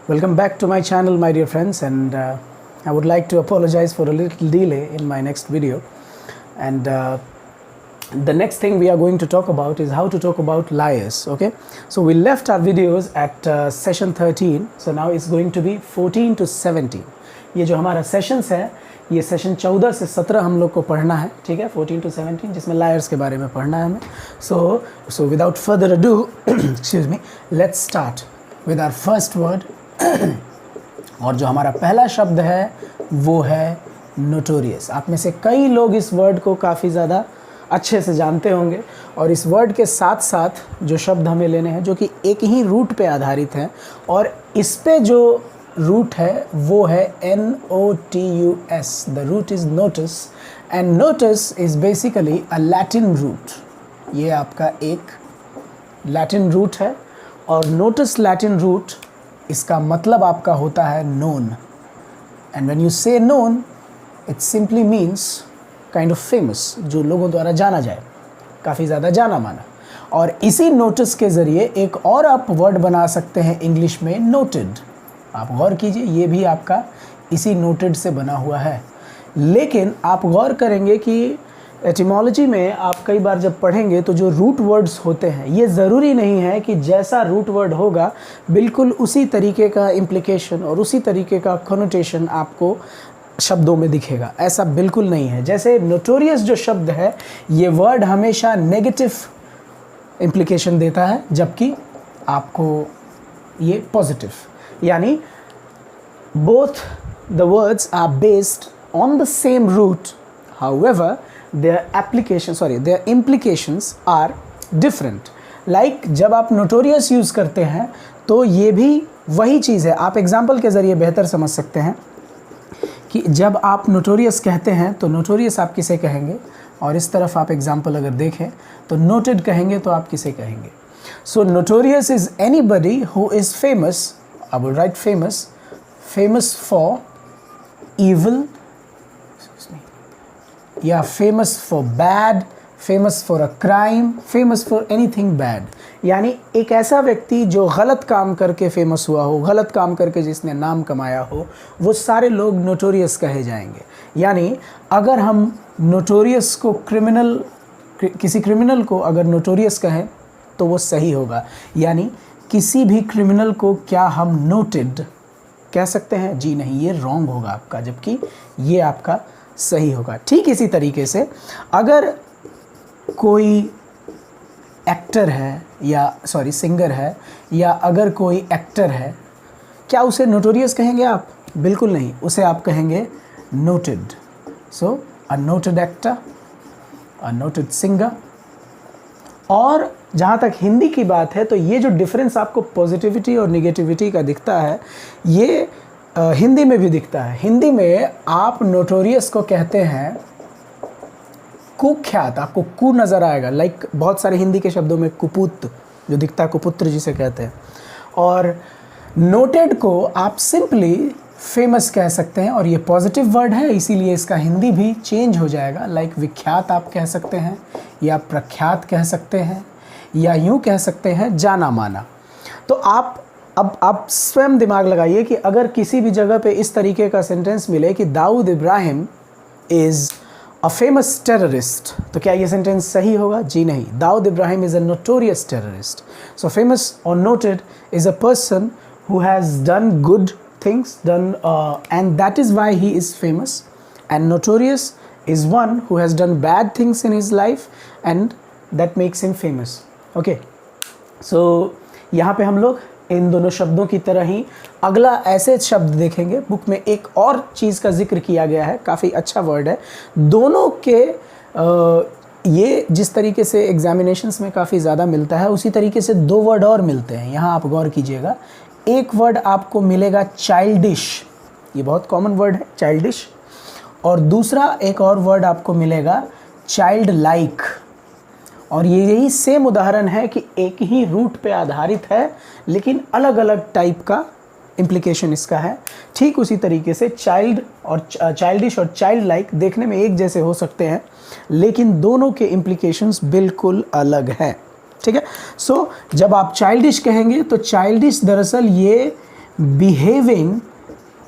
Welcome back to my channel, my dear friends, and I would like to apologize for a little delay in my next video. And the next thing we are going to talk about is how to talk about liars. Okay, so we left our videos at session 13, so now it's going to be 14 to 17. ये जो हमारा sessions है, ये session 14 से 17 हम लोग को पढ़ना है, ठीक है, 14 to 17, जिसमें लायर्स के बारे में पढ़ना है हमें. So without further ado, excuse me, let's start with our first word. और जो हमारा पहला शब्द है वो है नोटोरियस. आप में से कई लोग इस वर्ड को काफ़ी ज़्यादा अच्छे से जानते होंगे, और इस वर्ड के साथ साथ जो शब्द हमें लेने हैं जो कि एक ही रूट पे आधारित हैं, और इस पे जो रूट है वो है NOTUS. The root is notice, and notice is basically a Latin root. ये आपका एक लैटिन रूट है, और नोटिस लैटिन रूट, इसका मतलब आपका होता है नोन. एंड व्हेन यू से known, it simply means kind of famous, जो लोगों द्वारा जाना जाए, काफ़ी ज़्यादा जाना माना. और इसी नोटिस के ज़रिए एक और आप वर्ड बना सकते हैं इंग्लिश में, नोटेड. आप गौर कीजिए, ये भी आपका इसी नोटेड से बना हुआ है. लेकिन आप गौर करेंगे कि एटिमोलॉजी में आप कई बार जब पढ़ेंगे तो जो रूट वर्ड्स होते हैं, ये ज़रूरी नहीं है कि जैसा रूट वर्ड होगा बिल्कुल उसी तरीके का इम्प्लिकेशन और उसी तरीके का कनोटेशन आपको शब्दों में दिखेगा. ऐसा बिल्कुल नहीं है. जैसे नोटोरियस जो शब्द है, ये वर्ड हमेशा नेगेटिव इम्प्लिकेशन देता है, जबकि आपको ये पॉजिटिव, यानी both the words are based on the same root, however their implications are different. Like जब आप notorious यूज़ करते हैं तो ये भी वही चीज़ है. आप एग्जाम्पल के ज़रिए बेहतर समझ सकते हैं कि जब आप notorious कहते हैं तो notorious आप किसे कहेंगे, और इस तरफ आप एग्जाम्पल अगर देखें तो noted कहेंगे तो आप किसे कहेंगे. So notorious is anybody who is famous. I will write famous for evil, या famous for bad, famous for a crime, famous for anything bad. यानी एक ऐसा व्यक्ति जो गलत काम करके फेमस हुआ हो, गलत काम करके जिसने नाम कमाया हो, वो सारे लोग नोटोरियस कहे जाएंगे. यानी अगर हम नोटोरियस को किसी क्रिमिनल को अगर नोटोरियस कहें तो वो सही होगा. यानी किसी भी क्रिमिनल को क्या हम नोटेड कह सकते हैं? जी नहीं, ये रॉन्ग होगा आपका, जबकि ये आपका सही होगा. ठीक इसी तरीके से अगर कोई एक्टर है या सिंगर है, या अगर कोई एक्टर है, क्या उसे नोटोरियस कहेंगे आप? बिल्कुल नहीं, उसे आप कहेंगे नोटेड. सो अ नोटेड एक्टर, अ नोटेड सिंगर. और जहाँ तक हिंदी की बात है तो ये जो डिफरेंस आपको पॉजिटिविटी और निगेटिविटी का दिखता है, ये हिंदी में भी दिखता है. हिंदी में आप नोटोरियस को कहते हैं कुख्यात. आपको कु नज़र आएगा, लाइक बहुत सारे हिंदी के शब्दों में कुपुत जो दिखता है, कुपुत्र जिसे कहते हैं. और नोटेड को आप सिंपली फेमस कह सकते हैं, और ये पॉजिटिव वर्ड है, इसीलिए इसका हिंदी भी चेंज हो जाएगा. लाइक विख्यात आप कह सकते हैं, या प्रख्यात कह सकते हैं, या यूँ कह सकते हैं जाना माना. तो आप स्वयं दिमाग लगाइए कि अगर किसी भी जगह पे इस तरीके का सेंटेंस मिले कि Dawood Ibrahim is a famous terrorist, तो क्या ये सेंटेंस सही होगा? जी नहीं. Dawood Ibrahim is a notorious terrorist. So famous और noted is a person who has done good things, and that is why he is famous. And notorious is one who has done bad things in his life, and that makes him famous. Okay, so यहाँ पे हम लोग इन दोनों शब्दों की तरह ही अगला ऐसे शब्द देखेंगे. बुक में एक और चीज़ का जिक्र किया गया है, काफ़ी अच्छा वर्ड है. दोनों के ये जिस तरीके से एग्जामिनेशंस में काफ़ी ज़्यादा मिलता है, उसी तरीके से दो वर्ड और मिलते हैं. यहाँ आप गौर कीजिएगा, एक वर्ड आपको मिलेगा चाइल्डिश, ये बहुत कॉमन वर्ड है चाइल्डिश, और दूसरा एक और वर्ड आपको मिलेगा चाइल्ड लाइक. और ये यही सेम उदाहरण है कि एक ही रूट पे आधारित है, लेकिन अलग अलग टाइप का इम्प्लिकेशन इसका है. ठीक उसी तरीके से चाइल्ड और चाइल्डिश और चाइल्ड लाइक देखने में एक जैसे हो सकते हैं, लेकिन दोनों के इम्प्लिकेशंस बिल्कुल अलग हैं. ठीक है. सो जब आप चाइल्डिश कहेंगे तो चाइल्डिश दरअसल ये बिहेविंग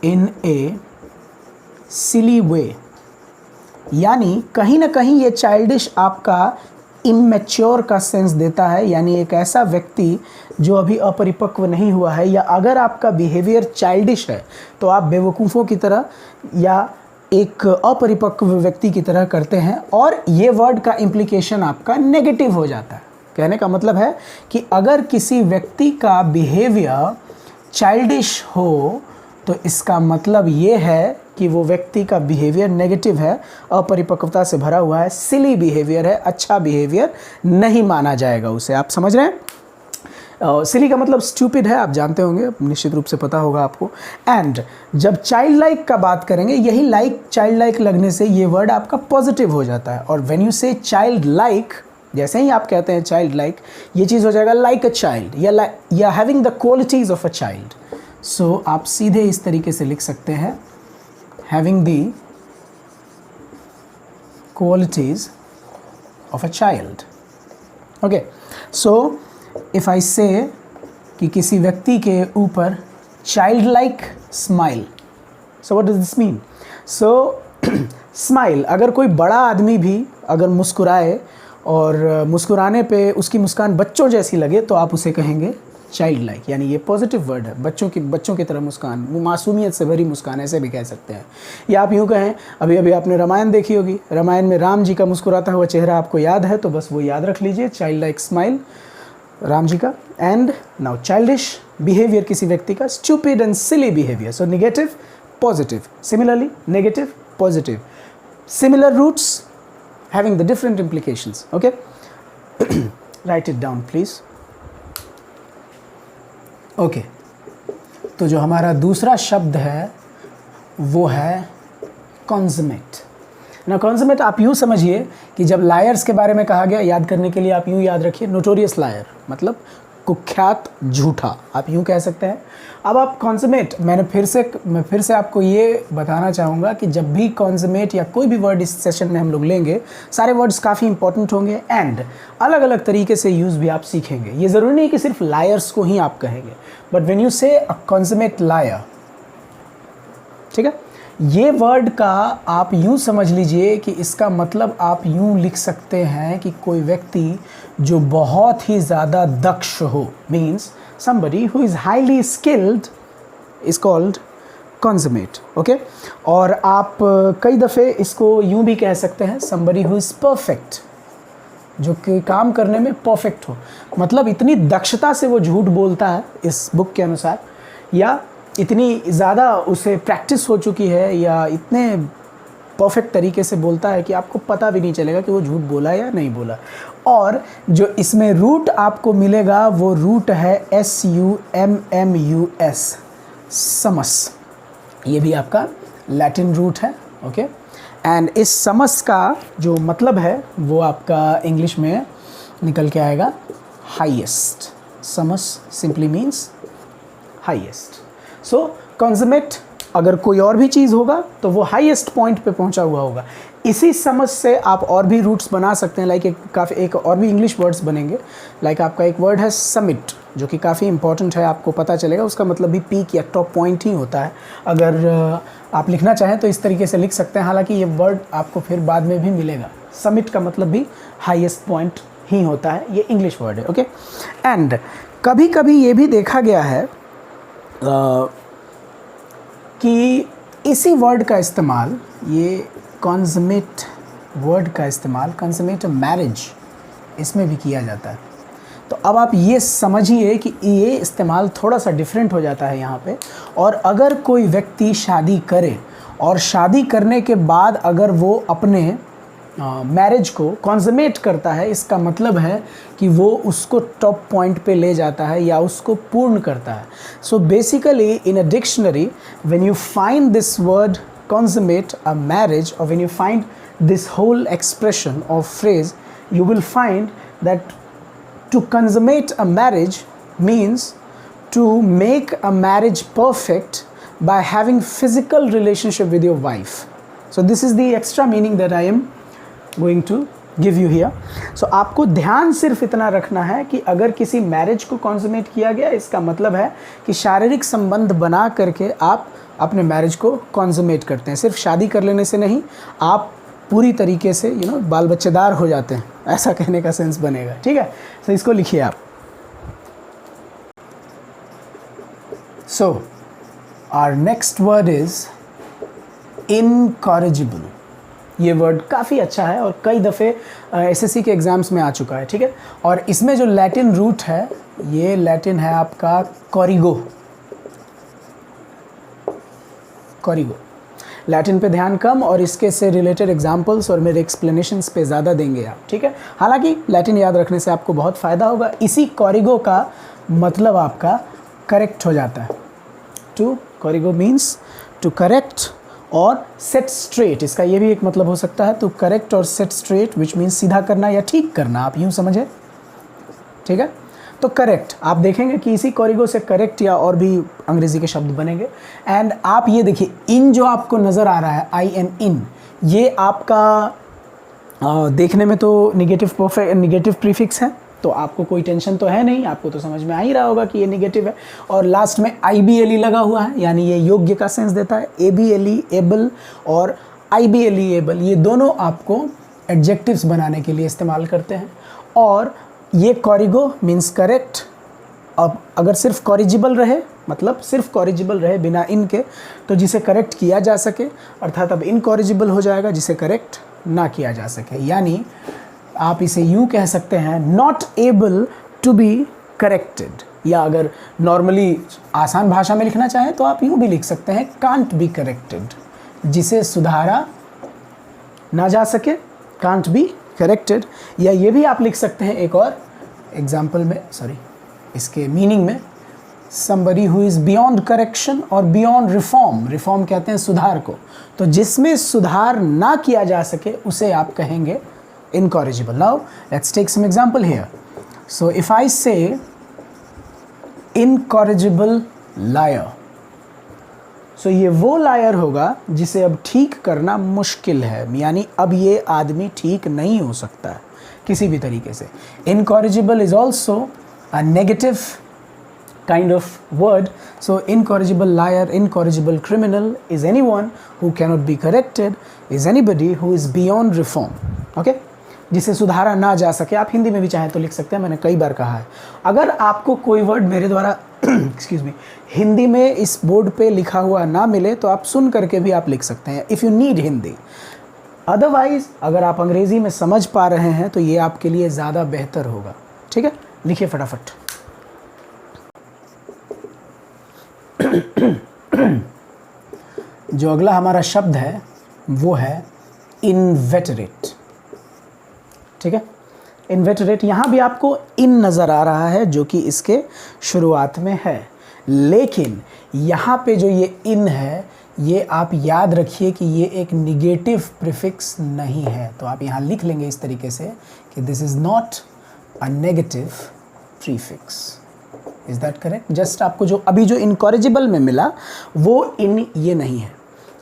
इन ए सिली वे, यानी कहीं ना कहीं ये चाइल्डिश आपका इमेच्योर का सेंस देता है, यानी एक ऐसा व्यक्ति जो अभी अपरिपक्व नहीं हुआ है, या अगर आपका बिहेवियर चाइल्डिश है तो आप बेवकूफ़ों की तरह या एक अपरिपक्व व्यक्ति की तरह करते हैं, और ये वर्ड का इम्प्लीकेशन आपका नेगेटिव हो जाता है। कहने का मतलब है कि अगर किसी व्यक्ति का बिहेवियर चाइल्डिश हो तो इसका मतलब ये है कि वो व्यक्ति का बिहेवियर नेगेटिव है, अपरिपक्वता से भरा हुआ है, सिली बिहेवियर है, अच्छा बिहेवियर नहीं माना जाएगा उसे। आप समझ रहे हैं? सिली का मतलब स्टूपिड है, आप जानते होंगे, निश्चित रूप से पता होगा आपको। एंड जब चाइल्ड लाइक का बात करेंगे, यही लाइक चाइल्ड लाइक लगने से ये वर्ड आपका पॉजिटिव हो जाता है। और व्हेन यू से चाइल्ड लाइक, जैसे ही आप कहते हैं चाइल्ड लाइक, ये चीज़ हो जाएगा लाइक अ चाइल्ड या having the qualities of a child. So आप सीधे इस तरीके से लिख सकते हैं, having the qualities of a child. Okay, so if I say कि किसी व्यक्ति के ऊपर child like smile, so what does this mean? So smile, अगर कोई बड़ा आदमी भी अगर मुस्कुराए और मुस्कुराने पे उसकी मुस्कान बच्चों जैसी लगे तो आप उसे कहेंगे चाइल्ड लाइक, यानी ये पॉजिटिव वर्ड है, बच्चों की तरह मुस्कान, वो मासूमियत से भरी मुस्कान, ऐसे भी कह सकते हैं। या आप यूँ कहें, अभी अभी आपने रामायण देखी होगी, रामायण में राम जी का मुस्कुराता हुआ चेहरा आपको याद है, तो बस वो याद रख लीजिए, child like smile Ram ji का। एंड नाउ चाइल्डिश बिहेवियर किसी व्यक्ति का, stupid and silly behaviour. So negative positive, similarly negative positive, similar roots having the different implications. Okay, write it down please. Okay, तो जो हमारा दूसरा शब्द है वो है consummate. ना consummate आप यूँ समझिए कि जब लायर्स के बारे में कहा गया, याद करने के लिए आप यूँ याद रखिए, नोटोरियस लायर मतलब कुख्यात झूठा, आप यूँ कह सकते हैं। अब आप कॉन्समेट, मैं फिर से आपको ये बताना चाहूँगा कि जब भी कॉन्समेट या कोई भी वर्ड इस सेशन में हम लोग लेंगे, सारे वर्ड्स काफ़ी इंपॉर्टेंट होंगे एंड अलग अलग तरीके से यूज़ भी आप सीखेंगे। ये ज़रूरी नहीं कि सिर्फ लायर्स को ही आप कहेंगे, बट व्हेन यू से अ कॉन्समेट लायर, ठीक है, ये वर्ड का आप यूँ समझ लीजिए कि इसका मतलब आप यूँ लिख सकते हैं कि कोई व्यक्ति जो बहुत ही ज़्यादा दक्ष हो, means somebody who is highly skilled is called consummate. Okay, और आप कई दफ़े इसको यूँ भी कह सकते हैं somebody who is perfect, जो कि काम करने में परफेक्ट हो, मतलब इतनी दक्षता से वो झूठ बोलता है इस बुक के अनुसार, या इतनी ज़्यादा उसे प्रैक्टिस हो चुकी है, या इतने परफेक्ट तरीके से बोलता है कि आपको पता भी नहीं चलेगा कि वो झूठ बोला या नहीं बोला। और जो इसमें रूट आपको मिलेगा वो रूट है SUMMUS, समस, ये भी आपका लैटिन रूट है। ओके, एंड इस समस का जो मतलब है वो आपका इंग्लिश में निकल के आएगा हाईएस्ट। समस simply means highest. So consummate अगर कोई और भी चीज़ होगा तो वो हाईएस्ट पॉइंट पे पहुंचा हुआ होगा। इसी समझ से आप और भी रूट्स बना सकते हैं, लाइक एक और भी इंग्लिश वर्ड्स बनेंगे। लाइक आपका एक वर्ड है समिट, जो कि काफ़ी इंपॉर्टेंट है, आपको पता चलेगा, उसका मतलब भी पीक या टॉप पॉइंट ही होता है। अगर आप लिखना चाहें तो इस तरीके से लिख सकते हैं, हालांकि ये वर्ड आपको फिर बाद में भी मिलेगा। समिट का मतलब भी हाईएस्ट पॉइंट ही होता है, ये इंग्लिश वर्ड है। ओके, एंड कभी कभी ये भी देखा गया है कि इसी वर्ड का इस्तेमाल, ये कंज्यूमेट वर्ड का इस्तेमाल कंज्यूमेट मैरिज, इसमें भी किया जाता है। तो अब आप ये समझिए कि ये इस्तेमाल थोड़ा सा डिफरेंट हो जाता है यहाँ पे। और अगर कोई व्यक्ति शादी करे और शादी करने के बाद अगर वो अपने मैरिज को कंज्यूमेट करता है, इसका मतलब है कि वो उसको टॉप पॉइंट पे ले जाता है या उसको पूर्ण करता है। So basically in a dictionary when you find this word consummate a marriage, or when you find this whole expression or phrase, you will find that to consummate a marriage means to make a marriage perfect by having physical relationship with your wife. So this is the extra meaning that I am going to give you here. So आपको ध्यान सिर्फ इतना रखना है कि अगर किसी marriage को कॉन्सुमेट किया गया, इसका मतलब है कि शारीरिक संबंध बना करके आप अपने मैरिज को कॉन्सुमेट करते हैं। सिर्फ शादी कर लेने से नहीं, आप पूरी तरीके से बाल बच्चेदार हो जाते हैं, ऐसा कहने का सेंस बनेगा। ठीक है, तो इसको लिखिए आप। So our next word is incorrigible. ये वर्ड काफ़ी अच्छा है और कई दफ़े एसएससी के एग्ज़ाम्स में आ चुका है। ठीक है, और इसमें जो लैटिन रूट है, ये लैटिन है आपका कॉरिगो। कॉरिगो लैटिन पे ध्यान कम और इसके से रिलेटेड एग्जांपल्स और मेरे एक्सप्लेनेशंस पे ज़्यादा देंगे आप। ठीक है, हालांकि लैटिन याद रखने से आपको बहुत फ़ायदा होगा। इसी कॉरिगो का मतलब आपका करेक्ट हो जाता है। टू कॉरिगो मीन्स टू करेक्ट और सेट स्ट्रेट, इसका ये भी एक मतलब हो सकता है। तो करेक्ट और सेट स्ट्रेट विच मीन्स सीधा करना या ठीक करना, आप यूँ समझे। ठीक है, तो करेक्ट आप देखेंगे कि इसी कॉरिगो से करेक्ट या और भी अंग्रेजी के शब्द बनेंगे। एंड आप ये देखिए, इन जो आपको नज़र आ रहा है इन, ये आपका देखने में तो निगेटिव प्रीफिक्स है, तो आपको कोई टेंशन तो है नहीं, आपको तो समझ में आ ही रहा होगा कि ये निगेटिव है। और लास्ट में IBLE लगा हुआ है, यानी ये योग्य का सेंस देता है। ABLE एबल और IBLE एबल, ये दोनों आपको एडजेक्टिव्स बनाने के लिए इस्तेमाल करते हैं। और ये कॉरिगो मीन्स करेक्ट। अब अगर सिर्फ कॉरिजिबल रहे, मतलब सिर्फ कॉरिजिबल रहे बिना इन के, तो जिसे करेक्ट किया जा सके, अर्थात अब इनकॉरिजिबल हो जाएगा जिसे करेक्ट ना किया जा सके। यानी आप इसे यूँ कह सकते हैं, not able to be corrected. या अगर नॉर्मली आसान भाषा में लिखना चाहें तो आप यूँ भी लिख सकते हैं, कांट बी करेक्टेड, जिसे सुधारा ना जा सके, कांट बी करेक्टेड। या ये भी आप लिख सकते हैं एक और एग्जाम्पल में, इसके मीनिंग में, somebody who is beyond correction और beyond reform। रिफॉर्म कहते हैं सुधार को, तो जिसमें सुधार ना किया जा सके उसे आप कहेंगे incorrigible. Now let's take some example here. So if I say incorrigible liar, so ये वो लायर होगा जिसे अब ठीक करना मुश्किल है, यानी अब ये आदमी ठीक नहीं हो सकता है किसी भी तरीके से। Incorrigible is also a negative kind of word. So incorrigible liar, incorrigible criminal is anyone who cannot be corrected, is anybody who is beyond reform. Okay? जिसे सुधारा ना जा सके। आप हिंदी में भी चाहें तो लिख सकते हैं, मैंने कई बार कहा है। अगर आपको कोई वर्ड मेरे द्वारा एक्सक्यूज़ मी हिंदी में इस बोर्ड पे लिखा हुआ ना मिले तो आप सुन करके भी आप लिख सकते हैं, if you need Hindi. Otherwise अगर आप अंग्रेज़ी में समझ पा रहे हैं तो ये आपके लिए ज़्यादा बेहतर होगा। ठीक है, लिखिए फटाफट। जो अगला हमारा शब्द है वो है इनवेटरेट। ठीक है, इनवेटरेट, यहाँ भी आपको इन नज़र आ रहा है जो कि इसके शुरुआत में है, लेकिन यहाँ पे जो ये इन है, ये आप याद रखिए कि ये एक निगेटिव प्रीफिक्स नहीं है। तो आप यहाँ लिख लेंगे इस तरीके से कि this is not a negative prefix. Is that correct? Just आपको जो अभी जो इनकॉरिजिबल में मिला वो इन ये नहीं है।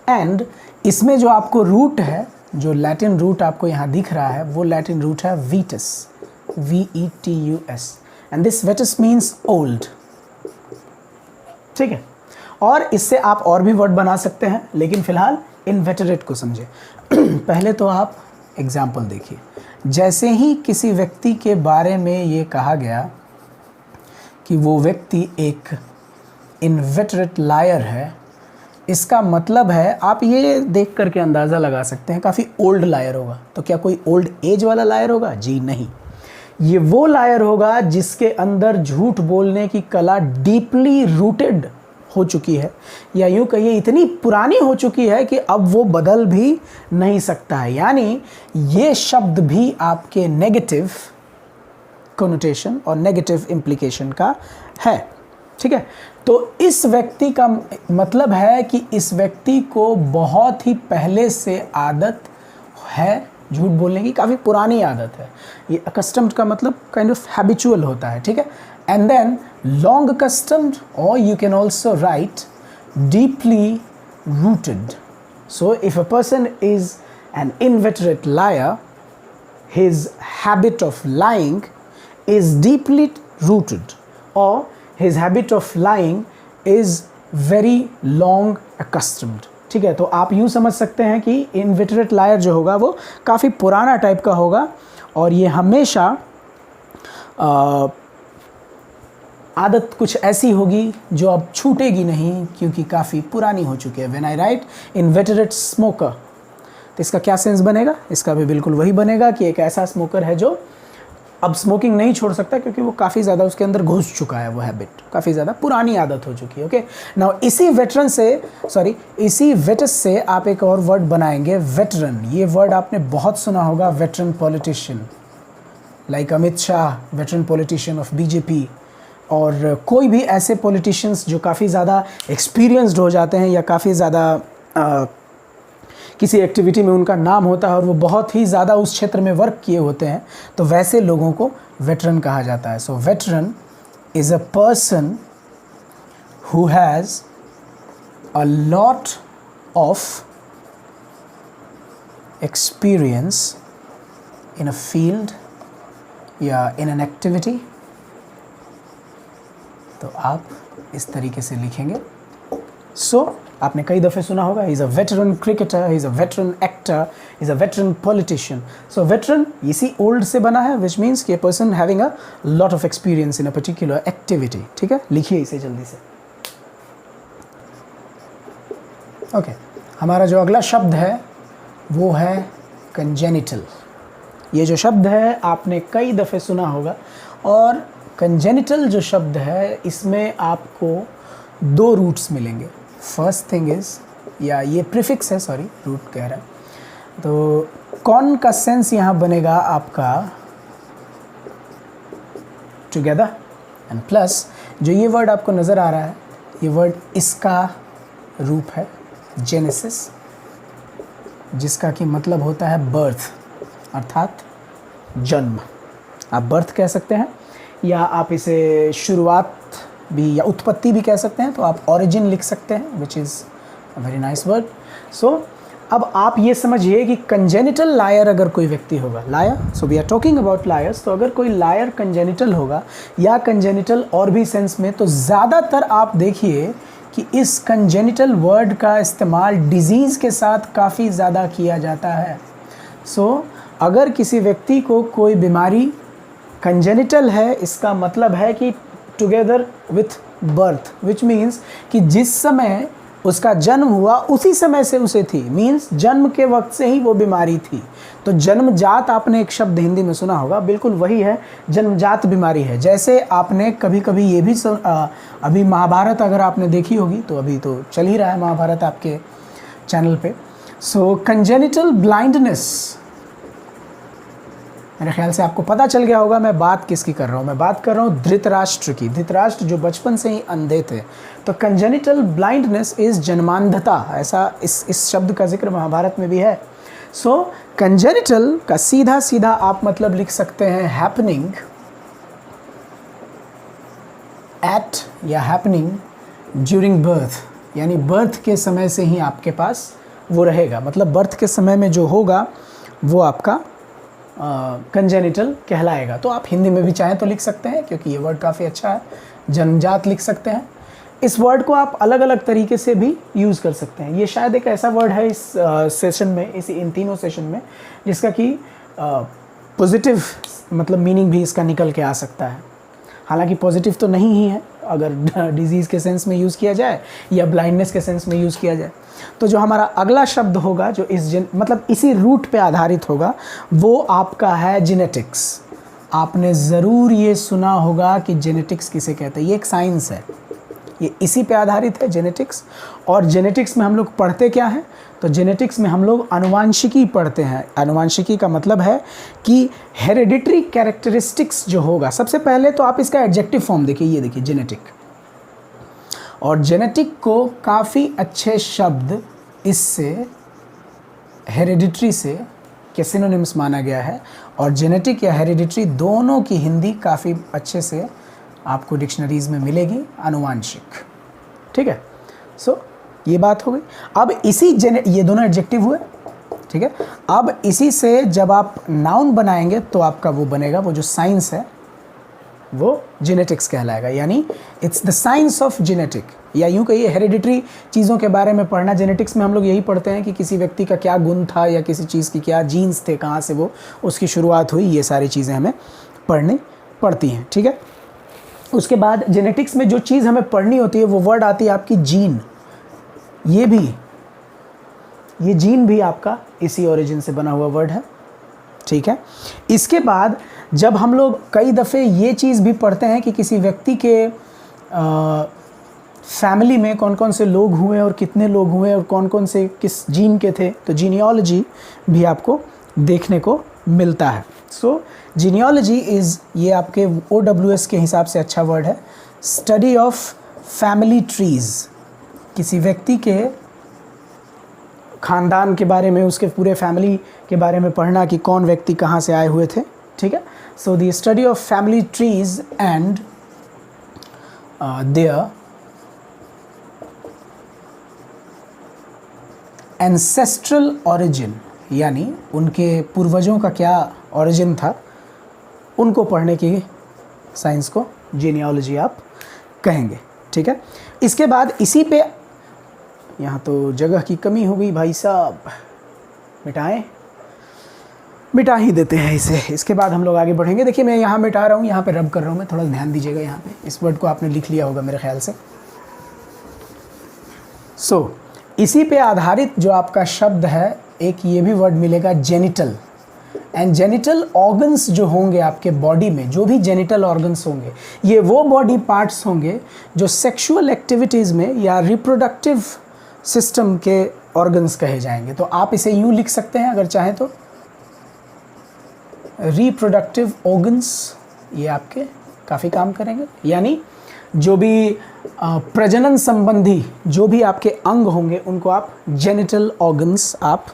एंड इसमें जो आपको रूट है, जो लैटिन रूट आपको यहाँ दिख रहा है, वो लैटिन रूट है vetus, VETUS, and this vetus means old. ठीक है, और इससे आप और भी वर्ड बना सकते हैं, लेकिन फिलहाल इनवेटरेट को समझे। पहले तो आप एग्जाम्पल देखिए। जैसे ही किसी व्यक्ति के बारे में ये कहा गया कि वो व्यक्ति एक इनवेटरेट लायर है, इसका मतलब है, आप ये देख करके अंदाज़ा लगा सकते हैं, काफ़ी ओल्ड लायर होगा। तो क्या कोई ओल्ड एज वाला लायर होगा? जी नहीं, ये वो लायर होगा जिसके अंदर झूठ बोलने की कला डीपली रूटेड हो चुकी है, या यूँ कहिए इतनी पुरानी हो चुकी है कि अब वो बदल भी नहीं सकता है। यानी ये शब्द भी आपके नेगेटिव कोनोटेशन और नेगेटिव इम्प्लीकेशन का है। ठीक है, तो इस व्यक्ति का मतलब है कि इस व्यक्ति को बहुत ही पहले से आदत है झूठ बोलने की, काफ़ी पुरानी आदत है। ये अकस्टम्ड का मतलब काइंड ऑफ हैबिचुअल होता है। ठीक है, एंड देन लॉन्ग अकस्टम्ड, और you can also write deeply rooted. So if a person is an inveterate liar, his habit of lying is deeply rooted or his habit of lying is very long accustomed. ठीक है, तो आप यूँ समझ सकते हैं कि इनविटरेट लायर जो होगा वो काफ़ी पुराना टाइप का होगा और ये हमेशा आदत कुछ ऐसी होगी जो अब छूटेगी नहीं क्योंकि काफ़ी पुरानी हो चुकी है. व्हेन आई राइट इनविटरेट स्मोकर, तो इसका क्या सेंस बनेगा? इसका भी बिल्कुल वही बनेगा कि एक ऐसा स्मोकर है जो अब स्मोकिंग नहीं छोड़ सकता क्योंकि वो काफ़ी ज़्यादा उसके अंदर घुस चुका है, वो हैबिट काफ़ी ज़्यादा पुरानी आदत हो चुकी है. ओके, नाउ इसी वेटस से आप एक और वर्ड बनाएंगे, वेटरन. ये वर्ड आपने बहुत सुना होगा, veteran politician, like Amit Shah, veteran politician of BJP, और कोई भी ऐसे पॉलिटिशियंस जो काफ़ी ज़्यादा एक्सपीरियंस्ड हो जाते हैं या काफ़ी ज़्यादा किसी एक्टिविटी में उनका नाम होता है और वो बहुत ही ज़्यादा उस क्षेत्र में वर्क किए होते हैं, तो वैसे लोगों को वेटरन कहा जाता है. So veteran is a person who has a lot of experience in a field या इन एन एक्टिविटी. तो आप इस तरीके से लिखेंगे. आपने कई दफ़े सुना होगा, is a veteran cricketer, is a veteran actor, is a veteran politician. So veteran इसी ओल्ड से बना है, विच मीन्स कि person having a lot of experience in a particular activity. ठीक है, लिखिए इसे जल्दी से. ओके, हमारा जो अगला शब्द है वो है कंजेनिटल. ये जो शब्द है आपने कई दफ़े सुना होगा और कंजेनिटल जो शब्द है इसमें आपको दो रूट्स मिलेंगे. फर्स्ट थिंग इज़, या ये प्रीफिक्स है, सॉरी रूट कह रहा है, तो कौन का सेंस यहाँ बनेगा आपका टुगेदर, एंड प्लस जो ये वर्ड आपको नज़र आ रहा है, ये वर्ड इसका रूप है जेनेसिस, जिसका कि मतलब होता है बर्थ, अर्थात जन्म. आप बर्थ कह सकते हैं या आप इसे शुरुआत भी या उत्पत्ति भी कह सकते हैं, तो आप ओरिजिन लिख सकते हैं, which is a very nice word. So अब आप ये समझिए कि कंजेनिटल लायर अगर कोई व्यक्ति होगा, liar, so we are talking about liars, तो अगर कोई लायर कंजेनिटल होगा या कंजेनिटल और भी सेंस में, तो ज़्यादातर आप देखिए कि इस कंजेनिटल वर्ड का इस्तेमाल डिजीज़ के साथ काफ़ी ज़्यादा किया जाता है. सो अगर किसी व्यक्ति को कोई बीमारी कंजेनिटल है, इसका मतलब है कि together with birth, which means कि जिस समय उसका जन्म हुआ उसी समय से उसे थी, मीन्स जन्म के वक्त से ही वो बीमारी थी. तो जन्मजात, आपने एक शब्द हिंदी में सुना होगा, बिल्कुल वही है, जन्मजात बीमारी है. जैसे आपने कभी कभी ये भी अभी महाभारत अगर आपने देखी होगी, तो अभी तो चल ही रहा है महाभारत आपके चैनल पे. सो कंजेनिटल ब्लाइंडनेस, मेरे ख्याल से आपको पता चल गया होगा मैं बात किसकी कर रहा हूँ. मैं बात कर रहा हूँ धृतराष्ट्र की. धृतराष्ट्र जो बचपन से ही अंधे थे, तो कंजेनिटल ब्लाइंडनेस इज़ जन्मांधता, ऐसा इस शब्द का जिक्र महाभारत में भी है. सो कंजेनिटल का सीधा सीधा आप मतलब लिख सकते हैं हैपनिंग एट या हैपनिंग ड्यूरिंग बर्थ, यानी बर्थ के समय से ही आपके पास वो रहेगा, मतलब बर्थ के समय में जो होगा वो आपका कंजेनिटल कहलाएगा. तो आप हिंदी में भी चाहें तो लिख सकते हैं क्योंकि ये वर्ड काफ़ी अच्छा है, जन्मजात लिख सकते हैं. इस वर्ड को आप अलग अलग तरीके से भी यूज़ कर सकते हैं. ये शायद एक ऐसा वर्ड है इस सेशन में, इन तीनों सेशन में, जिसका कि पॉजिटिव मतलब मीनिंग भी इसका निकल के आ सकता है. हालांकि पॉजिटिव तो नहीं ही है अगर डिजीज़ के सेंस में यूज़ किया जाए या ब्लाइंडनेस के सेंस में यूज़ किया जाए. तो जो हमारा अगला शब्द होगा जो मतलब इसी रूट पे आधारित होगा, वो आपका है जेनेटिक्स. आपने ज़रूर ये सुना होगा कि जेनेटिक्स किसे कहते हैं. ये एक साइंस है, ये इसी पे आधारित है जेनेटिक्स. और जेनेटिक्स में हम लोग पढ़ते क्या हैं, तो जेनेटिक्स में हम लोग आनुवांशिकी पढ़ते हैं. आनुवांशिकी का मतलब है कि हेरिडिटरी कैरेक्टरिस्टिक्स जो होगा, सबसे पहले तो आप इसका एडजेक्टिव फॉर्म देखिए, ये देखिए जेनेटिक. और जेनेटिक को काफ़ी अच्छे शब्द इससे हेरिडिटरी के सिनोनिम्स माना गया है. और जेनेटिक या हेरिडिटरी दोनों की हिंदी काफ़ी अच्छे से आपको डिक्शनरीज़ में मिलेगी, आनुवांशिक. ठीक है, सो ये बात हो गई. अब ये दोनों एडजेक्टिव हुए. ठीक है। अब इसी से जब आप नाउन बनाएंगे तो आपका वो बनेगा, वो जो साइंस है वो जेनेटिक्स कहलाएगा, यानी it's the science of genetic, या यूँ कहिए हेरिडिटरी चीज़ों के बारे में पढ़ना। जेनेटिक्स में हम लोग यही पढ़ते हैं कि किसी व्यक्ति का क्या गुण था या किसी चीज़ की क्या जीन्स थे, कहाँ से वो उसकी शुरुआत हुई, ये सारी चीज़ें हमें पढ़नी पड़ती हैं, ठीक है। उसके बाद जेनेटिक्स में जो चीज़ हमें पढ़नी होती है वो वर्ड आती है आपकी जीन। ये जीन भी आपका इसी ओरिजिन से बना हुआ वर्ड है, ठीक है। इसके बाद जब हम लोग कई दफ़े ये चीज़ भी पढ़ते हैं कि किसी व्यक्ति के फैमिली में कौन कौन से लोग हुए और कितने लोग हुए और कौन कौन से किस जीन के थे, तो जीनियोलॉजी भी आपको देखने को मिलता है। सो जीनियोलॉजी इज़, ये आपके OWS के हिसाब से अच्छा वर्ड है, स्टडी ऑफ फैमिली ट्रीज़, किसी व्यक्ति के ख़ानदान के बारे में, उसके पूरे फैमिली के बारे में पढ़ना कि कौन व्यक्ति कहाँ से आए हुए थे, ठीक है। So the study of family trees and their ancestral origin, यानी उनके पूर्वजों का क्या ओरिजिन था, उनको पढ़ने की साइंस को जीनियोलॉजी आप कहेंगे, ठीक है। इसके बाद इसी पे, यहाँ तो जगह की कमी हो गई भाई साहब, मिटा ही देते हैं इसे। इसके बाद हम लोग आगे बढ़ेंगे। देखिए मैं यहाँ मिटा रहा हूँ, यहाँ पे रब कर रहा हूँ मैं, थोड़ा ध्यान दीजिएगा। यहाँ पे इस वर्ड को आपने लिख लिया होगा मेरे ख्याल से। सो इसी पे आधारित जो आपका शब्द है, एक ये भी वर्ड मिलेगा जेनिटल। एंड जेनिटल ऑर्गन्स जो होंगे आपके बॉडी में, जो भी जेनिटल ऑर्गन्स होंगे, ये वो बॉडी पार्ट्स होंगे जो सेक्सुअल एक्टिविटीज़ में या रिप्रोडक्टिव सिस्टम के ऑर्गन्स कहे जाएंगे। तो आप इसे यूँ लिख सकते हैं अगर चाहें तो, रिप्रोडक्टिव ऑर्गन्स, ये आपके काफ़ी काम करेंगे। यानी जो भी प्रजनन संबंधी जो भी आपके अंग होंगे उनको आप जेनिटल ऑर्गन्स आप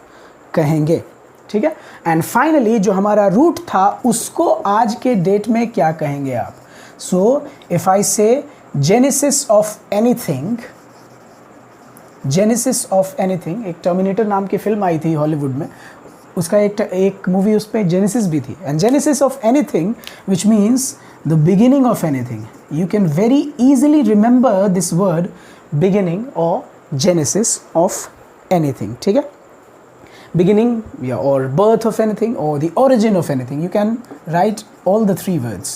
कहेंगे, ठीक है। एंड फाइनली जो हमारा रूट था उसको आज के डेट में क्या कहेंगे आप? सो इफ आई से genesis of anything, genesis of anything, एक टर्मिनेटर नाम की फिल्म आई थी हॉलीवुड में, उसका एक मूवी उस पर जेनेसिस भी थी। And genesis of anything which means the beginning of anything. You can very easily remember this word beginning or genesis of anything, ठीक है। Beginning or birth of anything or the origin of anything. You can write all the three words.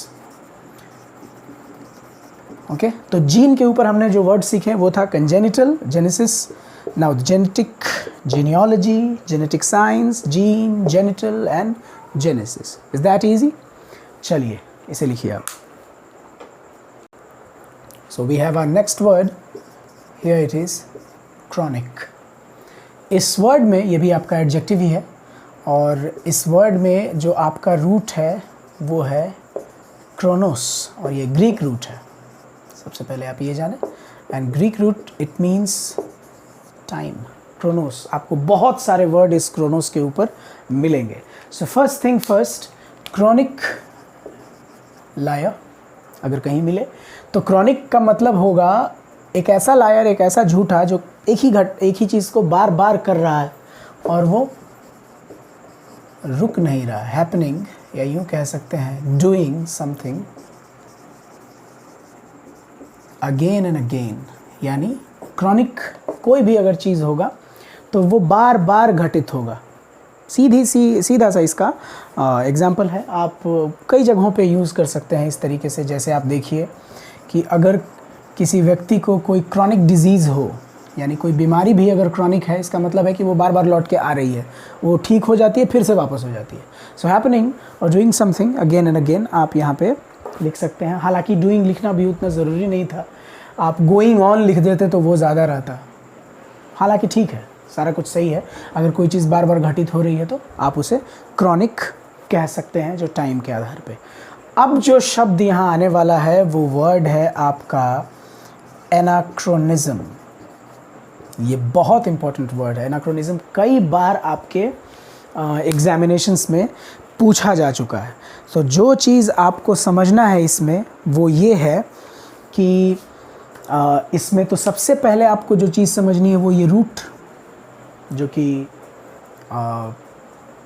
Okay? तो gene के ऊपर हमने जो word सीखे वो था congenital, genesis, now genetic, genealogy, genetic science, gene, genital and genesis. Is that easy? चलिए इसे लिखिए आप। So we have our next word, here it is chronic. इस वर्ड में, ये भी आपका एडजेक्टिव ही है, और इस वर्ड में जो आपका रूट है वो है क्रोनोस, और ये ग्रीक रूट है, सबसे पहले आप ये जानें। And Greek root it means time. Chronos, आपको बहुत सारे वर्ड इस क्रोनोस के ऊपर मिलेंगे। So first thing first, chronic liar अगर कहीं मिले तो क्रोनिक का मतलब होगा एक ऐसा लायर, एक ऐसा झूठा जो एक ही चीज़ को बार बार कर रहा है और वो रुक नहीं रहा। हैपनिंग, या यूँ कह सकते हैं doing something again and again. यानी क्रोनिक कोई भी अगर चीज़ होगा तो वो बार बार घटित होगा। सीधा सा इसका एग्जाम्पल है, आप कई जगहों पे यूज़ कर सकते हैं इस तरीके से। जैसे आप देखिए कि अगर किसी व्यक्ति को कोई क्रॉनिक डिजीज़ हो, यानी कोई बीमारी भी अगर क्रॉनिक है, इसका मतलब है कि वो बार बार लौट के आ रही है, वो ठीक हो जाती है फिर से वापस हो जाती है। सो हैपनिंग और doing something again and again आप यहाँ पे लिख सकते हैं। हालांकि डूइंग लिखना भी उतना ज़रूरी नहीं था, आप गोइंग ऑन लिख देते तो वो ज़्यादा रहता। हालांकि ठीक है, सारा कुछ सही है। अगर कोई चीज़ बार बार घटित हो रही है तो आप उसे क्रॉनिक कह सकते हैं, जो टाइम के आधार पे। अब जो शब्द यहाँ आने वाला है वो वर्ड है आपका एनाक्रोनिज्म। ये बहुत इंपॉर्टेंट वर्ड है एनाक्रोनिज्म। कई बार आपके एग्जामिनेशंस में पूछा जा चुका है। तो जो चीज़ आपको समझना है इसमें वो ये है कि इसमें तो सबसे पहले आपको जो चीज़ समझनी है वो ये रूट, जो कि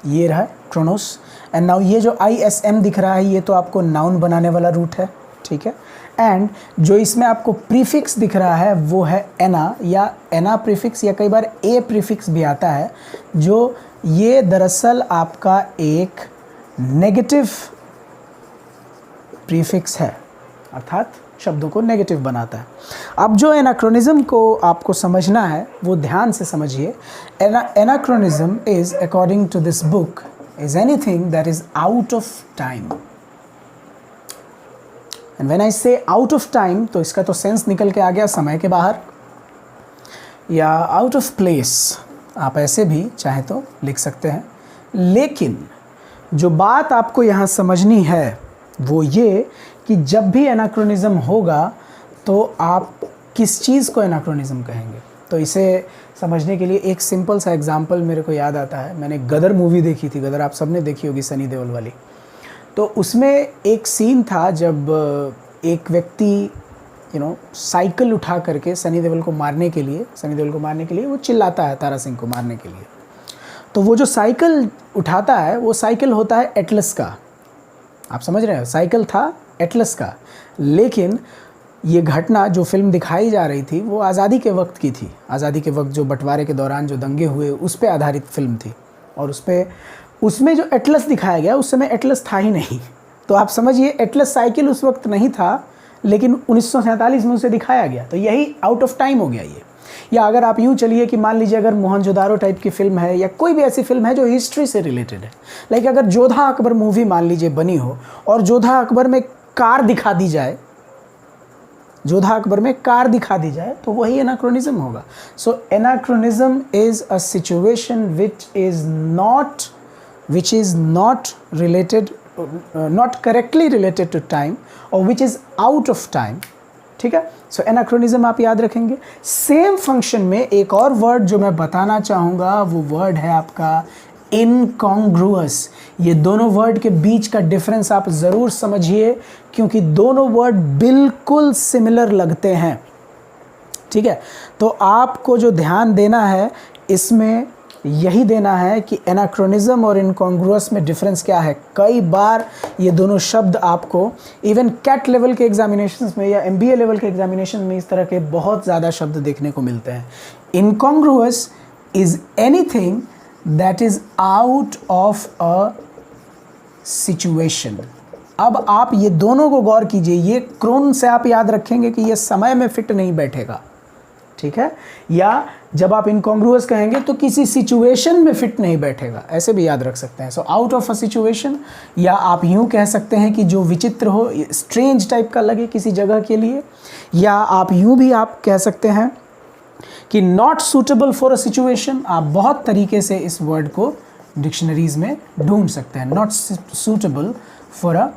ये रहा क्रोनोस। एंड नाउ ये जो ISM दिख रहा है ये तो आपको नाउन बनाने वाला रूट है, ठीक है। एंड जो इसमें आपको प्रीफिक्स दिख रहा है वो है एना या एना प्रीफिक्स, या कई बार ए प्रीफिक्स भी आता है, जो ये दरअसल आपका एक नेगेटिव प्रीफिक्स है, अर्थात शब्दों को नेगेटिव बनाता है। अब जो एनाक्रोनिज्म को आपको समझना है वो ध्यान से समझिए। Anachronism is according to this book is anything that is out of time. And when I say out of time तो इसका तो सेंस निकल के आ गया समय के बाहर, या आउट ऑफ प्लेस, आप ऐसे भी चाहे तो लिख सकते हैं। लेकिन जो बात आपको यहाँ समझनी है वो ये कि जब भी एनाक्रोनिज्म होगा तो आप किस चीज़ को एनाक्रोनिज्म कहेंगे। तो इसे समझने के लिए एक सिंपल सा एग्जांपल मेरे को याद आता है। मैंने गदर मूवी देखी थी, गदर आप सबने देखी होगी, सनी देओल वाली। तो उसमें एक सीन था जब एक व्यक्ति साइकिल उठा करके सनी देओल को मारने के लिए वो चिल्लाता है तारा सिंह को मारने के लिए। तो वो जो साइकिल उठाता है वो साइकिल होता है एटलस का, आप समझ रहे हैं, साइकिल था एटलस का। लेकिन ये घटना जो फिल्म दिखाई जा रही थी वो आज़ादी के वक्त की थी। आज़ादी के वक्त जो बंटवारे के दौरान जो दंगे हुए उस पर आधारित फिल्म थी, और उसमें जो एटलस दिखाया गया उस समय एटलस था ही नहीं। तो आप समझिए एटलस साइकिल उस वक्त नहीं था, लेकिन 1947 में उसे दिखाया गया, तो यही आउट ऑफ टाइम हो गया ये। या अगर आप यूँ चलिए कि मान लीजिए अगर मोहनजोदारो टाइप की फिल्म है या कोई भी ऐसी फिल्म है जो हिस्ट्री से रिलेटेड है, लाइक अगर जोधा अकबर मूवी मान लीजिए बनी हो और जोधा अकबर में कार दिखा दी जाए, तो वही एनाक्रोनिज्म होगा। So anachronism is a situation which is not related, not correctly related to time, or which is out of time, ठीक है। सो एनाक्रोनिज्म आप याद रखेंगे। सेम फंक्शन में एक और वर्ड जो मैं बताना चाहूँगा वो वर्ड है आपका इनकॉन्ग्रुअस। ये दोनों वर्ड के बीच का डिफरेंस आप ज़रूर समझिए, क्योंकि दोनों वर्ड बिल्कुल सिमिलर लगते हैं, ठीक है। तो आपको जो ध्यान देना है इसमें यही देना है कि एनाक्रोनिज्म और इनकॉन्ग्रुअस में डिफरेंस क्या है। कई बार ये दोनों शब्द आपको इवन कैट लेवल के एग्जामिनेशंस में या MBA लेवल के एग्जामिनेशन में इस तरह के बहुत ज़्यादा शब्द देखने को मिलते हैं। Incongruous is anything that is out of a situation. अब आप ये दोनों को गौर कीजिए, ये क्रोन से आप याद रखेंगे कि ये समय में फिट नहीं बैठेगा, ठीक है, या जब आप इनकॉन्ग्रुअस कहेंगे तो किसी सिचुएशन में फिट नहीं बैठेगा, ऐसे भी याद रख सकते हैं। So out of a situation, या आप यूँ कह सकते हैं कि जो विचित्र हो, स्ट्रेंज टाइप का लगे किसी जगह के लिए, या आप यूँ भी आप कह सकते हैं कि not suitable for a situation. आप बहुत तरीके से इस वर्ड को डिक्शनरीज में ढूंढ सकते हैं, not suitable for a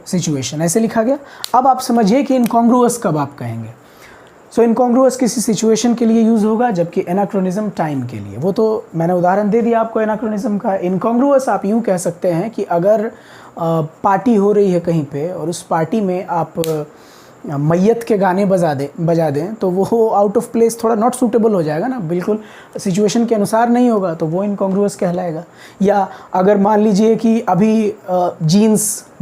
situation, ऐसे लिखा गया। अब आप समझिए कि इनकॉन्ग्रुअस कब आप कहेंगे। सो इनकॉन्ग्रुअस किसी सिचुएशन के लिए यूज़ होगा, जबकि एनाक्रोनिज्म टाइम के लिए। वो तो मैंने उदाहरण दे दिया आपको एनाक्रोनिज्म का। इनकॉन्ग्रुअस आप यूँ कह सकते हैं कि अगर पार्टी हो रही है कहीं पे और उस पार्टी में आप मैयत के गाने बजा दें तो वो आउट ऑफ प्लेस, थोड़ा नॉट सूटेबल हो जाएगा ना, बिल्कुल सिचुएशन के अनुसार नहीं होगा, तो वो इनकॉन्ग्रुअस कहलाएगा। या अगर मान लीजिए कि अभी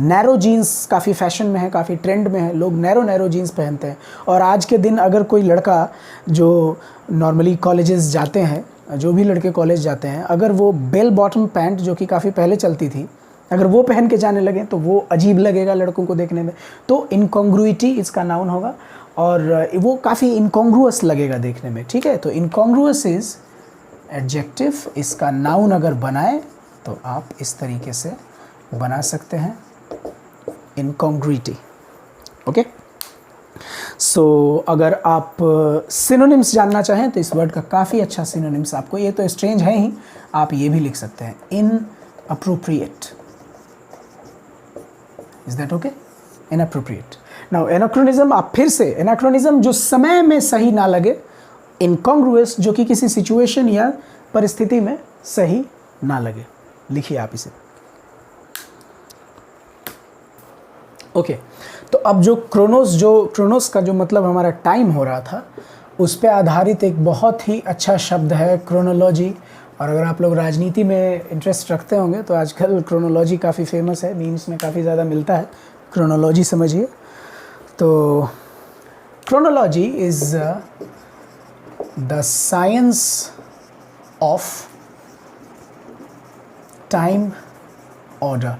नैरो जीन्स काफ़ी फैशन में है, काफ़ी ट्रेंड में है, लोग नैरो जीन्स पहनते हैं, और आज के दिन अगर कोई लड़का जो नॉर्मली कॉलेजेस जाते हैं, जो भी लड़के कॉलेज जाते हैं, अगर वो बेल बॉटम पैंट जो कि काफ़ी पहले चलती थी, अगर वो पहन के जाने लगे तो वो अजीब लगेगा लड़कों को देखने में। तो इनकॉन्ग्रुइटी इसका नाउन होगा, और वो काफ़ी इनकॉन्ग्रुअस लगेगा देखने में, ठीक है। तो इनकॉन्ग्रुअस इज एडजेक्टिव, इसका नाउन अगर बनाए तो आप इस तरीके से बना सकते हैं, इनकॉन्ग्रुइटी, ओके। सो अगर आप सिनोनिम्स जानना चाहें तो इस वर्ड का काफ़ी अच्छा सिनोनिम्स आपको, ये तो स्ट्रेंज है ही, आप ये भी लिख सकते हैं, inappropriate. Is that okay? Inappropriate. Now anachronism, आप फिर से anachronism जो समय में सही ना लगे, incongruous जो कि किसी सिचुएशन या परिस्थिति में सही ना लगे, लिखिए आप इसे, ओके। तो अब जो क्रोनोस का जो मतलब हमारा टाइम हो रहा था, उस पे आधारित एक बहुत ही अच्छा शब्द है क्रोनोलॉजी। और अगर आप लोग राजनीति में इंटरेस्ट रखते होंगे तो आजकल क्रोनोलॉजी काफ़ी फेमस है, मीम्स में काफ़ी ज़्यादा मिलता है, क्रोनोलॉजी समझिए। तो chronology is the science of time order,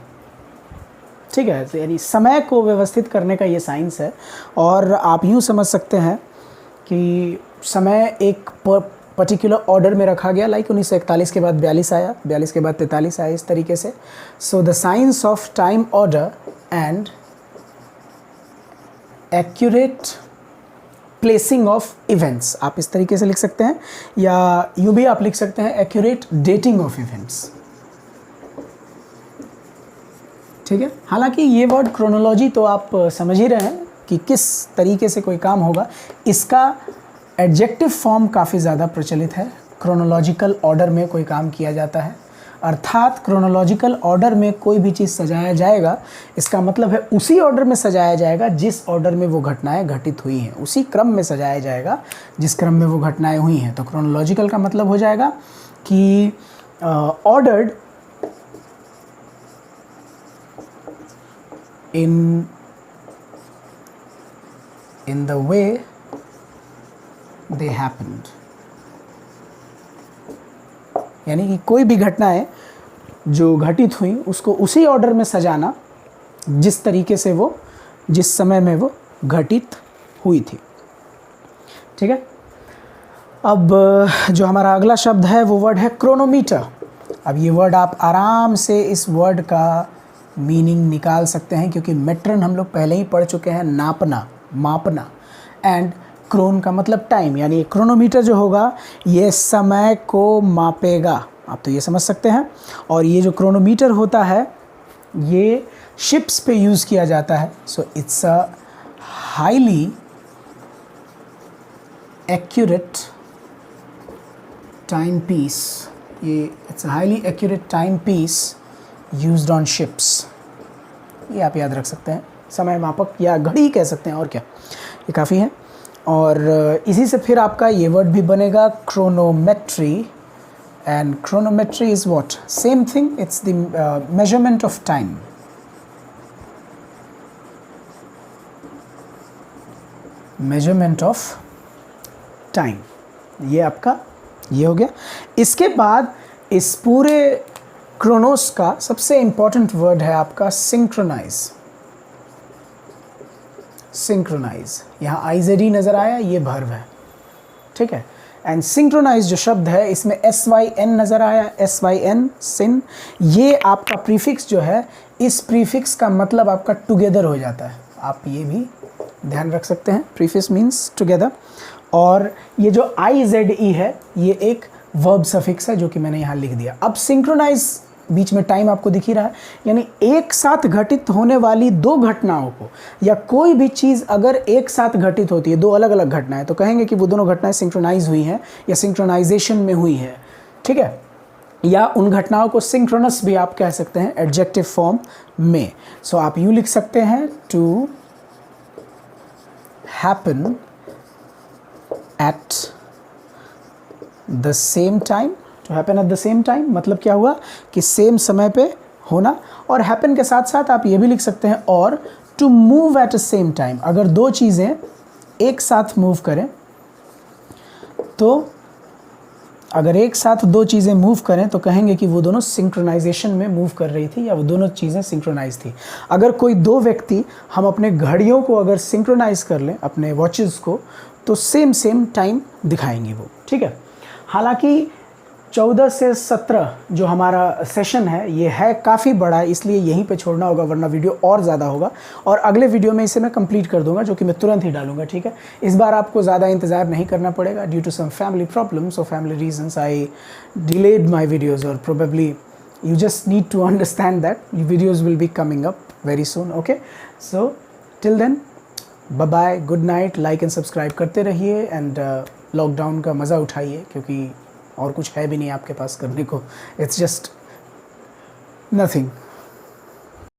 ठीक है। तो यानी समय को व्यवस्थित करने का ये साइंस है। और आप यूँ समझ सकते हैं कि समय एक पर्टिकुलर ऑर्डर में रखा गया, लाइक 1941 के बाद 42 आया, 42 के बाद 43 आया, इस तरीके से। So the science of time order and accurate placing of events, आप इस तरीके से लिख सकते हैं, या यूँ भी आप लिख सकते हैं एक्यूरेट डेटिंग ऑफ इवेंट्स, ठीक है। हालांकि ये वर्ड क्रोनोलॉजी तो आप समझ ही रहे हैं कि किस तरीके से कोई काम होगा। इसका एडजेक्टिव फॉर्म काफ़ी ज़्यादा प्रचलित है, क्रोनोलॉजिकल ऑर्डर में कोई काम किया जाता है, अर्थात क्रोनोलॉजिकल ऑर्डर में कोई भी चीज़ सजाया जाएगा, इसका मतलब है उसी ऑर्डर में सजाया जाएगा जिस ऑर्डर में वो घटनाएं घटित हुई हैं, उसी क्रम में सजाया जाएगा जिस क्रम में वो घटनाएं हुई हैं। तो क्रोनोलॉजिकल का मतलब हो जाएगा कि ordered in the way they happened, यानी कि कोई भी घटनाएं जो घटित हुई उसको उसी ऑर्डर में सजाना जिस तरीके से वो जिस समय में वो घटित हुई थी, ठीक है। अब जो हमारा अगला शब्द है वो वर्ड है क्रोनोमीटर। अब ये वर्ड आप आराम से इस वर्ड का मीनिंग निकाल सकते हैं, क्योंकि मेट्रन हम लोग पहले ही पढ़ चुके हैं, नापना, मापना, एंड क्रोन का मतलब टाइम, यानी क्रोनोमीटर जो होगा ये समय को मापेगा, आप तो ये समझ सकते हैं। और ये जो क्रोनोमीटर होता है ये शिप्स पे यूज़ किया जाता है। So it's a highly accurate timepiece, ये it's a highly accurate timepiece used on ships, ये आप याद रख सकते हैं, समय मापक या घड़ी कह सकते हैं, और क्या, ये काफ़ी है। और इसी से फिर आपका ये वर्ड भी बनेगा chronometry, and chronometry is what, same thing, it's the measurement of time. Measurement of time, ये आपका ये हो गया। इसके बाद इस पूरे क्रोनोस का सबसे इंपॉर्टेंट वर्ड है आपका सिंक्रोनाइज। सिंक्रोनाइज, यहाँ IZD नज़र आया, ये भर्व है, ठीक है। एंड सिंक्रोनाइज जो शब्द है इसमें SYN नज़र आया, SYN सिन, ये आपका प्रीफिक्स जो है, इस प्रीफिक्स का मतलब आपका टुगेदर हो जाता है, आप ये भी ध्यान रख सकते हैं, प्रीफिक्स मीन्स टुगेदर। और ये जो IZE है ये एक वर्ब सफिक्स है जो कि मैंने यहाँ लिख दिया। अब सिंक्रोनाइज, बीच में टाइम आपको दिख ही रहा है, यानी एक साथ घटित होने वाली दो घटनाओं को, या कोई भी चीज़ अगर एक साथ घटित होती है, दो अलग अलग घटनाएं, तो कहेंगे कि वो दोनों घटनाएं सिंक्रोनाइज हुई हैं या सिंक्रोनाइजेशन में हुई है, ठीक है। या उन घटनाओं को सिंक्रोनस भी आप कह सकते हैं एडजेक्टिव फॉर्म में। सो आप यूँ लिख सकते हैं, to happen at the same time. To happen at the same time मतलब क्या हुआ कि सेम समय पे होना, और हैपन के साथ साथ आप ये भी लिख सकते हैं और to move at the same time. अगर दो चीज़ें एक साथ मूव करें, तो अगर एक साथ दो चीज़ें मूव करें तो कहेंगे कि वो दोनों सिंक्रोनाइजेशन में मूव कर रही थी, या वो दोनों चीज़ें सिंक्रोनाइज थी। अगर कोई दो व्यक्ति, हम अपने घड़ियों को अगर सिंक्रोनाइज कर लें, अपने वॉचेस को, तो सेम टाइम दिखाएंगी वो, ठीक है। हालांकि 14 से 17 जो हमारा सेशन है ये है काफ़ी बड़ा, इसलिए यहीं पे छोड़ना होगा, वरना वीडियो और ज़्यादा होगा, और अगले वीडियो में इसे मैं कंप्लीट कर दूंगा, जो कि मैं तुरंत ही डालूंगा, ठीक है। इस बार आपको ज़्यादा इंतज़ार नहीं करना पड़ेगा, due to some family problems और family reasons I delayed my videos, और probably you just need to understand that videos will be coming up very soon, okay. So till then, bye bye, good night, like and subscribe करते रहिए, and lockdown का मज़ा उठाइए, क्योंकि और कुछ है भी नहीं आपके पास करने को, इट्स जस्ट नथिंग।